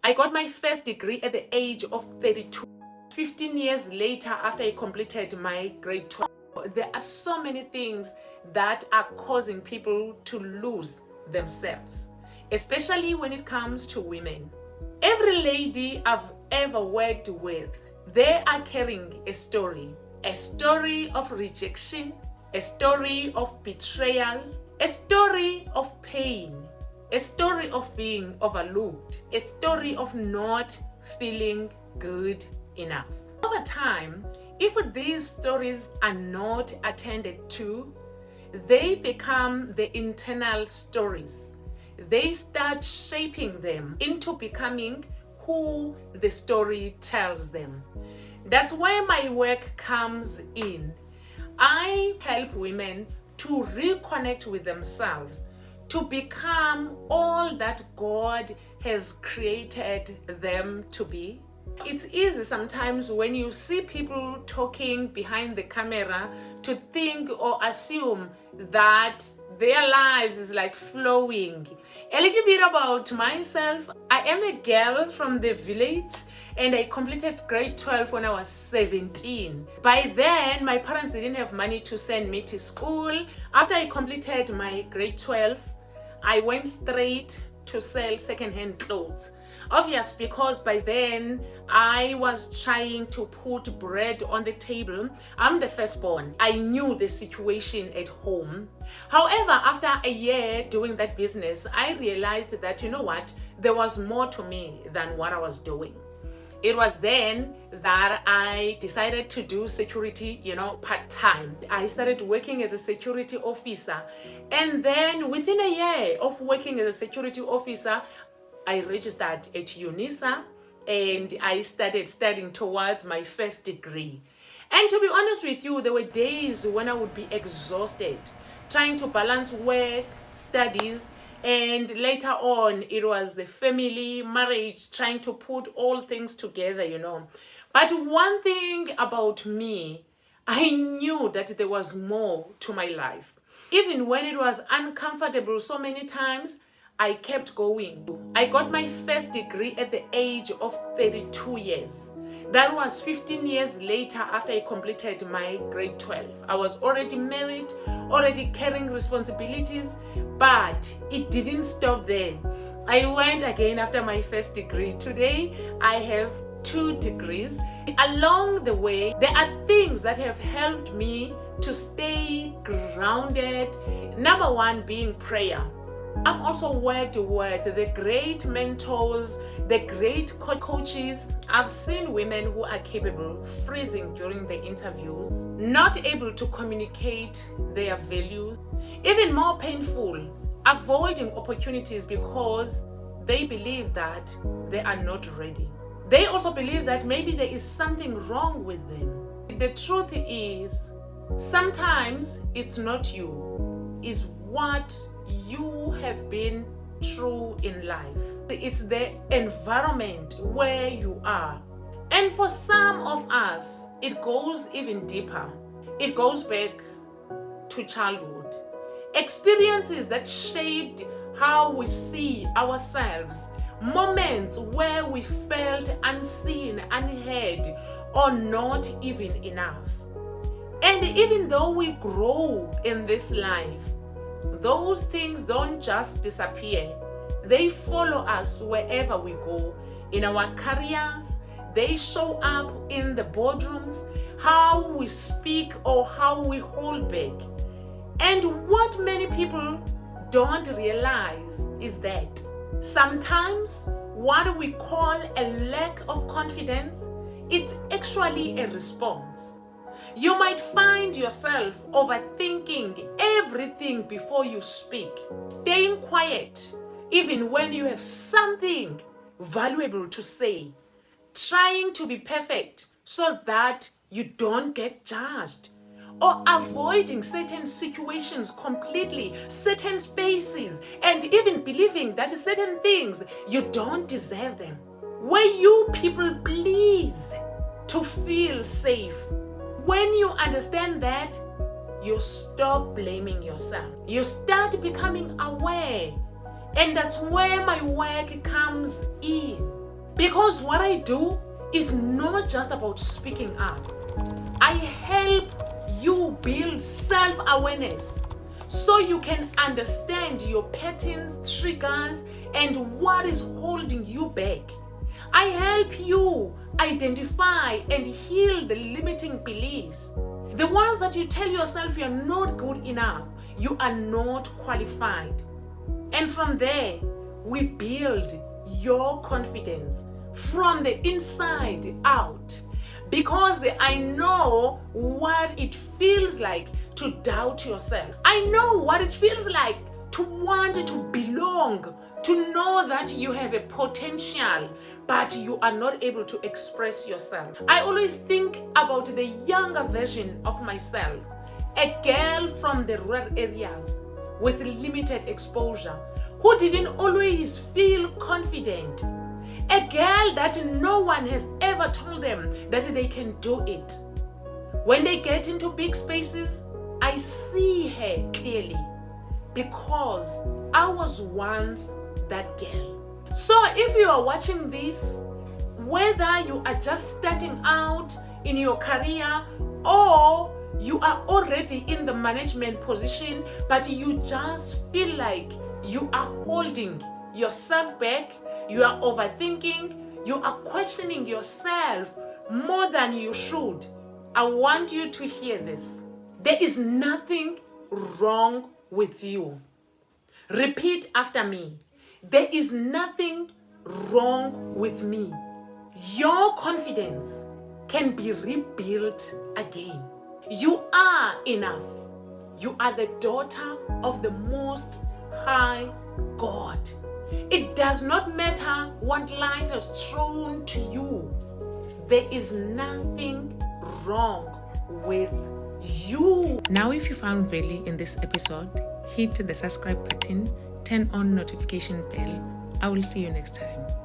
I got my first degree at the age of 32. 15 years later, after I completed my grade 12, there are so many things that are causing people to lose themselves, especially when it comes to women. Every lady I've ever worked with, they are carrying a story of rejection, a story of betrayal, a story of pain, a story of being overlooked, a story of not feeling good enough. Over time, if these stories are not attended to, they become the internal stories. They start shaping them into becoming who the story tells them. That's where my work comes in. I help women to reconnect with themselves, to become all that God has created them to be. It's easy sometimes when you see people talking behind the camera to think or assume that their lives is like flowing. A little bit about myself. I am a girl from the village and I completed grade 12 when I was 17. By then, my parents didn't have money to send me to school. After I completed my grade 12, I went straight to sell secondhand clothes. Obvious, because by then I was trying to put bread on the table. I'm the firstborn. I knew the situation at home. However, after a year doing that business, I realized that, you know what, there was more to me than what I was doing. It was then that I decided to do security, part-time. I started working as a security officer. And then within a year of working as a security officer, I registered at UNISA and I started studying towards my first degree. And to be honest with you, there were days when I would be exhausted, trying to balance work, studies, and later on, it was the family, marriage, trying to put all things together. But one thing about me, I knew that there was more to my life. Even when it was uncomfortable so many times, I kept going. I got my first degree at the age of 32 years. That was 15 years later after I completed my grade 12. I was already married, already carrying responsibilities, but it didn't stop there. I went again after my first degree. Today, I have 2 degrees. Along the way, there are things that have helped me to stay grounded. Number 1 being prayer. I've also worked with the great mentors, the great coaches. I've seen women who are capable, freezing during the interviews, not able to communicate their values. Even more painful, avoiding opportunities because they believe that they are not ready. They also believe that maybe there is something wrong with them. The truth is, sometimes it's not you, it's what you have been through in life. It's the environment where you are. And for some of us, it goes even deeper. It goes back to childhood. Experiences that shaped how we see ourselves. Moments where we felt unseen, unheard, or not even enough. And even though we grow in this life, those things don't just disappear. They follow us wherever we go. In our careers, they show up in the boardrooms, how we speak or how we hold back. And what many people don't realize is that sometimes what we call a lack of confidence, it's actually a response. You might find yourself overthinking everything before you speak, staying quiet even when you have something valuable to say, trying to be perfect so that you don't get judged, or avoiding certain situations completely, certain spaces, and even believing that certain things, you don't deserve them. Where you people please to feel safe. When you understand that, you stop blaming yourself. You start becoming aware. And that's where my work comes in. Because what I do is not just about speaking up. I help you build self-awareness so you can understand your patterns, triggers, and what is holding you back. I help you identify and heal the limiting beliefs. The ones that you tell yourself you're not good enough, you are not qualified. And from there, we build your confidence from the inside out. Because I know what it feels like to doubt yourself. I know what it feels like to want to belong, to know that you have a potential, but you are not able to express yourself. I always think about the younger version of myself, a girl from the rural areas with limited exposure, who didn't always feel confident. A girl that no one has ever told them that they can do it. When they get into big spaces, I see her clearly because I was once that girl. So if you are watching this, whether you are just starting out in your career or you are already in the management position, but you just feel like you are holding yourself back, you are overthinking, you are questioning yourself more than you should, I want you to hear this. There is nothing wrong with you. Repeat after me. There is nothing wrong with me. Your confidence can be rebuilt again. You are enough. You are the daughter of the Most High God. It does not matter what life has thrown to you. There is nothing wrong with you. Now, if you found value in this episode, hit the subscribe button, turn on notification bell. I will see you next time.